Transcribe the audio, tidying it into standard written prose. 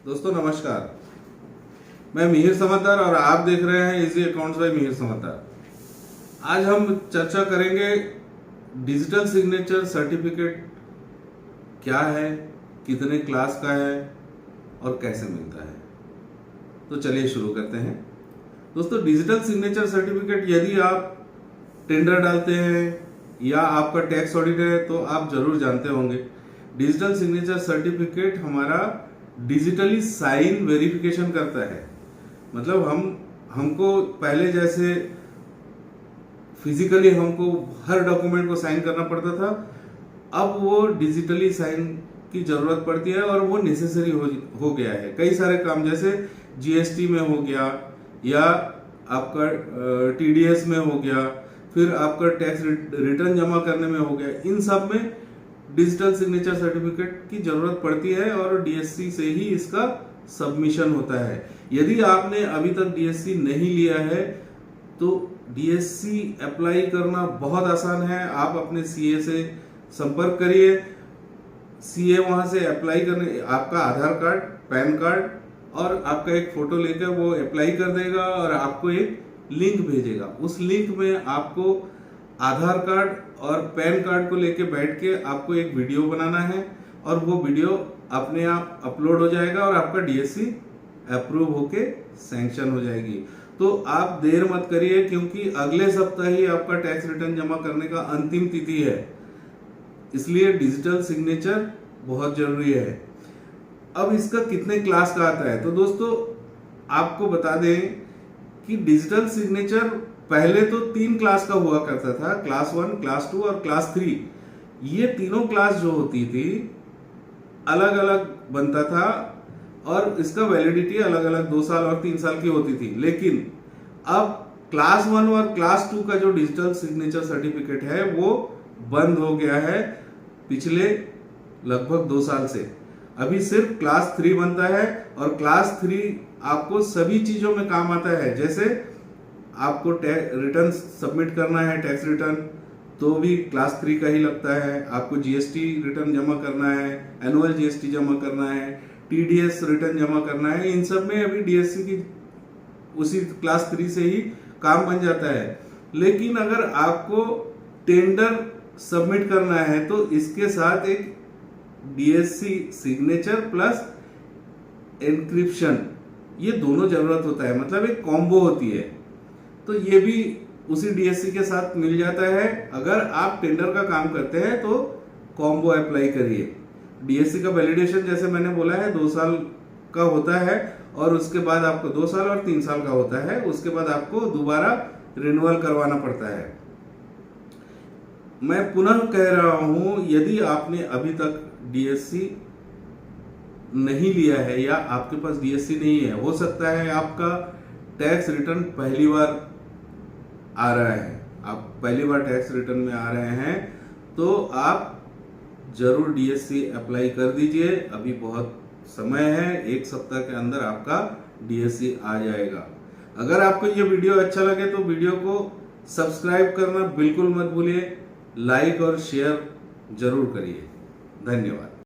दोस्तों नमस्कार, मैं मिहिर समद्दार और आप देख रहे हैं easy accounts by Mihir Samaddar. आज हम चर्चा करेंगे डिजिटल सिग्नेचर सर्टिफिकेट क्या है, कितने क्लास का है और कैसे मिलता है। तो चलिए शुरू करते हैं। दोस्तों, डिजिटल सिग्नेचर सर्टिफिकेट यदि आप टेंडर डालते हैं या आपका टैक्स ऑडिट है तो आप जरूर जानते होंगे। डिजिटल सिग्नेचर सर्टिफिकेट हमारा डिजिटली साइन वेरिफिकेशन करता है। मतलब हमको पहले जैसे फिजिकली हमको हर डॉक्यूमेंट को साइन करना पड़ता था, अब वो डिजिटली साइन की जरूरत पड़ती है और वो नेसेसरी हो गया है। कई सारे काम जैसे जीएसटी में हो गया या आपका टीडीएस में हो गया, फिर आपका टैक्स रिटर्न जमा करने में हो गया, इन सब में डिजिटल सिग्नेचर सर्टिफिकेट की जरूरत पड़ती है और डीएससी से ही इसका सबमिशन होता है। यदि आपने अभी तक डीएससी नहीं लिया है तो डीएससी अप्लाई करना बहुत आसान है। आप अपने सीए से संपर्क करिए। सीए वहां से अप्लाई करने आपका आधार कार्ड, पैन कार्ड और आपका एक फोटो लेकर वो अप्लाई कर देगा और आपको एक लिंक भेजेगा। उस लिंक में आपको आधार कार्ड और पैन कार्ड को लेके बैठ के आपको एक वीडियो बनाना है और वो वीडियो अपने आप अपलोड हो जाएगा और आपका डीएससी अप्रूव होके सैंक्शन हो जाएगी। तो आप देर मत करिए, क्योंकि अगले सप्ताह ही आपका टैक्स रिटर्न जमा करने का अंतिम तिथि है। इसलिए डिजिटल सिग्नेचर बहुत जरूरी है। अब इसका कितने क्लास का आता है, तो दोस्तों आपको बता दें कि डिजिटल सिग्नेचर पहले तो 3 क्लास का हुआ करता था, क्लास 1, क्लास 2 और क्लास 3। ये तीनों क्लास जो होती थी अलग अलग बनता था और इसका वैलिडिटी अलग अलग 2 साल और 3 साल की होती थी। लेकिन अब क्लास 1 और क्लास 2 का जो डिजिटल सिग्नेचर सर्टिफिकेट है वो बंद हो गया है पिछले लगभग 2 साल से। अभी सिर्फ क्लास 3 बनता है और क्लास 3 आपको सभी चीजों में काम आता है। जैसे आपको रिटर्न सबमिट करना है, टैक्स रिटर्न, तो भी क्लास 3 का ही लगता है। आपको जीएसटी रिटर्न जमा करना है, एनुअल जीएसटी जमा करना है, टीडीएस रिटर्न जमा करना है, इन सब में अभी डीएससी की उसी क्लास 3 से ही काम बन जाता है। लेकिन अगर आपको टेंडर सबमिट करना है तो इसके साथ एक डीएससी सिग्नेचर प्लस एन्क्रिप्शन, ये दोनों जरूरत होता है। मतलब एक कॉम्बो होती है, तो ये भी उसी डीएससी के साथ मिल जाता है। अगर आप टेंडर का काम करते हैं तो कॉम्बो अप्लाई करिए। डीएससी का वैलिडेशन जैसे मैंने बोला है 2 साल का होता है और उसके बाद आपको 2 साल और 3 साल का होता है। उसके बाद आपको दोबारा रिन्यूअल करवाना पड़ता है। मैं पुनः कह रहा हूं, यदि आपने अभी तक डीएससी नहीं लिया है या आपके पास डीएससी नहीं है, हो सकता है आपका टैक्स रिटर्न पहली बार आ रहा है, आप पहली बार टैक्स रिटर्न में आ रहे हैं, तो आप जरूर डीएससी अप्लाई कर दीजिए। अभी बहुत समय है, 1 सप्ताह के अंदर आपका डीएससी आ जाएगा। अगर आपको ये वीडियो अच्छा लगे तो वीडियो को सब्सक्राइब करना बिल्कुल मत भूलिए, लाइक और शेयर जरूर करिए। धन्यवाद।